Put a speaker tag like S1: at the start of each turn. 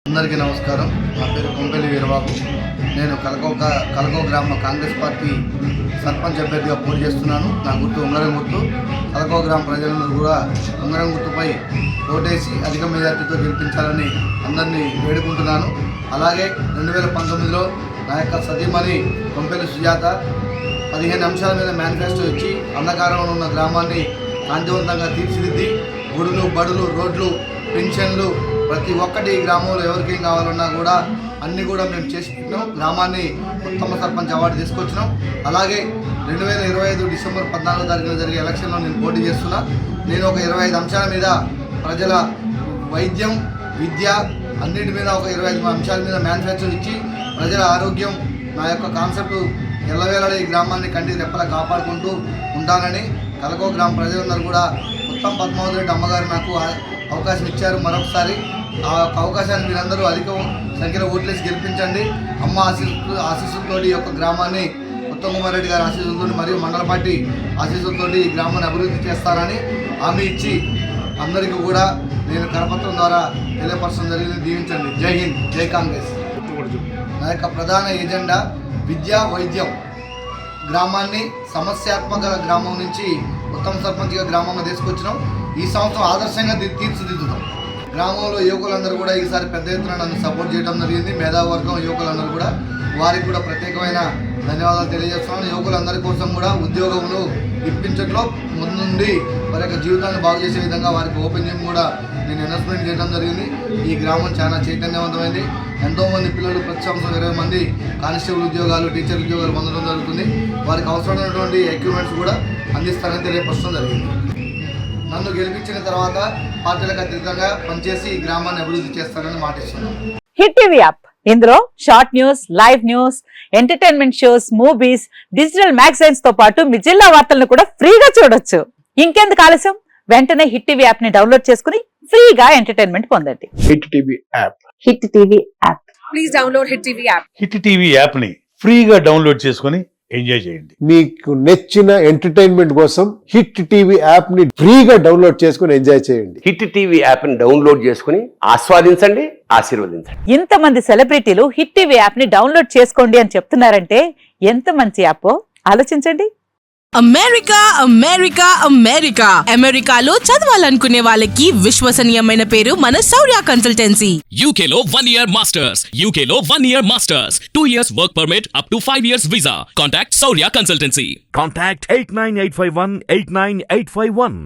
S1: అందరికీ నమస్కారం. నా పేరు కొంపెల్లి వీరబాబు. నేను కలకో గ్రామ కాంగ్రెస్ పార్టీ సర్పంచ్ అభ్యర్థిగా పోటీ చేస్తున్నాను. నా గుర్తు ఉంగరం గుర్తు. కలకో గ్రామ ప్రజలందరూ కూడా ఉంగరం గుర్తుపై ఓటేసి అధిక మెజార్టీతో గెలిపించాలని అందరినీ వేడుకుంటున్నాను. అలాగే 2019లో నా యొక్క సతీమణి కొంపెల్లి సుజాత 15 అంశాల మీద మేనిఫెస్టో ఇచ్చి అంధకారంలో ఉన్న గ్రామాన్ని కాంతివంతంగా తీర్చిదిద్ది గుడులు, బడులు, రోడ్లు, పెన్షన్లు ప్రతి ఒక్కటి గ్రామంలో ఎవరికేం కావాలన్నా కూడా అన్నీ కూడా మేము చేసి పెట్టినాం. గ్రామాన్ని ఉత్తమ సర్పంచ్ అవార్డు తీసుకొచ్చినాం. అలాగే 2025 డిసెంబర్ 14వ తారీఖున జరిగే ఎలక్షన్లో నేను పోటీ చేస్తున్నా. నేను ఒక 25 అంశాల మీద ప్రజల వైద్యం, విద్య అన్నిటి మీద ఒక 25 అంశాల మీద మేనిఫెస్టో ఇచ్చి ప్రజల ఆరోగ్యం నా యొక్క కాన్సెప్ట్ ఎల్లవేళ ఈ గ్రామాన్ని కంటి రెప్పలా కాపాడుకుంటూ ఉంటానని కలకో గ్రామ ప్రజలందరూ కూడా ఉత్తమ్ పద్మావతి రెడ్డి అమ్మగారు నాకు అవకాశం ఇచ్చారు. మరొకసారి ఆ అవకాశాన్ని మీరందరూ అధిక సంఖ్యలో ఓట్లేసి గెలిపించండి. అమ్మ ఆశీస్సులతో ఈ యొక్క గ్రామాన్ని ఉత్తమ్ కుమార్ రెడ్డి గారి ఆశీస్సులతో మరియు మండల పార్టీ ఆశీస్సులతో ఈ గ్రామాన్ని అభివృద్ధి చేస్తారని హామీ ఇచ్చి అందరికీ కూడా నేను కరపత్రం ద్వారా తెలియపరచడం జరిగింది. దీవించండి. జై హింద్, జై కాంగ్రెస్. నా యొక్క ప్రధాన ఎజెండా విద్య, వైద్యం. గ్రామాన్ని సమస్యాత్మక గ్రామం నుంచి ఉత్తమ సర్పంచ్గా గ్రామంగా తీసుకొచ్చినాం. ఈ సంవత్సరం ఆదర్శంగా తీర్చిదిద్దుతాం. గ్రామంలో యువకులందరూ కూడా ఈసారి పెద్ద ఎత్తున నన్ను సపోర్ట్ చేయడం జరిగింది. మేధావర్గం యువకులందరూ కూడా వారికి కూడా ప్రత్యేకమైన ధన్యవాదాలు తెలియజేస్తున్నాను. యువకులందరి కోసం కూడా ఉద్యోగములు ఇప్పించడంలో ముందుండి వారి యొక్క జీవితాన్ని బాగు చేసే విధంగా వారికి ఓపెన్ జిమ్ కూడా నేను ఇన్వెస్ట్మెంట్ చేయడం జరిగింది. ఈ గ్రామం చాలా చైతన్యవంతమైంది. ఎంతోమంది పిల్లలు ప్రతి సంవత్సరం 20 మంది కానిస్టేబుల్ ఉద్యోగాలు, టీచర్ ఉద్యోగాలు పొందడం జరుగుతుంది. వారికి అవసరమైనటువంటి ఎక్విప్మెంట్స్ కూడా అందిస్తారని తెలియపరచడం జరిగింది. నన్ను గెలిపించిన తర్వాత పార్టీలకు అతీతంగా పనిచేసి ఈ గ్రామాన్ని అభివృద్ధి చేస్తానని మాటిస్తున్నాను.
S2: హిట్ టీవీ యాప్, ఇందులో short news, live news, entertainment shows, movies, digital magazines తో పాటు మీ జిల్లా వార్తలను కూడా ఫ్రీగా చూడొచ్చు. ఇంకెందుకు ఆలస్యం, వెంటనే హిట్ టీవీ యాప్ ని డౌన్లోడ్ చేసుకుని ఫ్రీగా ఎంటర్టైన్మెంట్ పొందండి.
S3: Hit TV app.
S2: Hit TV app.
S4: Please download hit TV app.
S5: Hit TV app ని ఫ్రీగా డౌన్లోడ్ చేసుకుని ఎంజాయ్ చేయండి.
S3: మీకు నచ్చిన ఎంటర్టైన్మెంట్ కోసం హిట్ టీవీ యాప్ ని ఫ్రీగా డౌన్లోడ్ చేసుకుని ఎంజాయ్ చేయండి.
S6: హిట్ టీవీ యాప్ ని డౌన్లోడ్ చేసుకుని ఆస్వాదించండి, ఆశీర్వదించండి.
S2: ఇంతమంది సెలబ్రిటీలు హిట్ టీవీ యాప్ ని డౌన్లోడ్ చేసుకోండి అని చెప్తున్నారంటే ఎంత మంచి యాప్ ఆలోచించండి.
S4: అమెరికా అమెరికా అమెరికా అమెరికాలో చదవాలనుకునే వాళ్ళకి విశ్వసనీయమైన పేరు మన శౌర్య కన్సల్టెన్సీ.
S7: UK లో 1 year masters. UK లో 1 year masters. 2 years work permit up to 5 years visa. Contact Saurya Consultancy.
S8: Contact 89851 89851.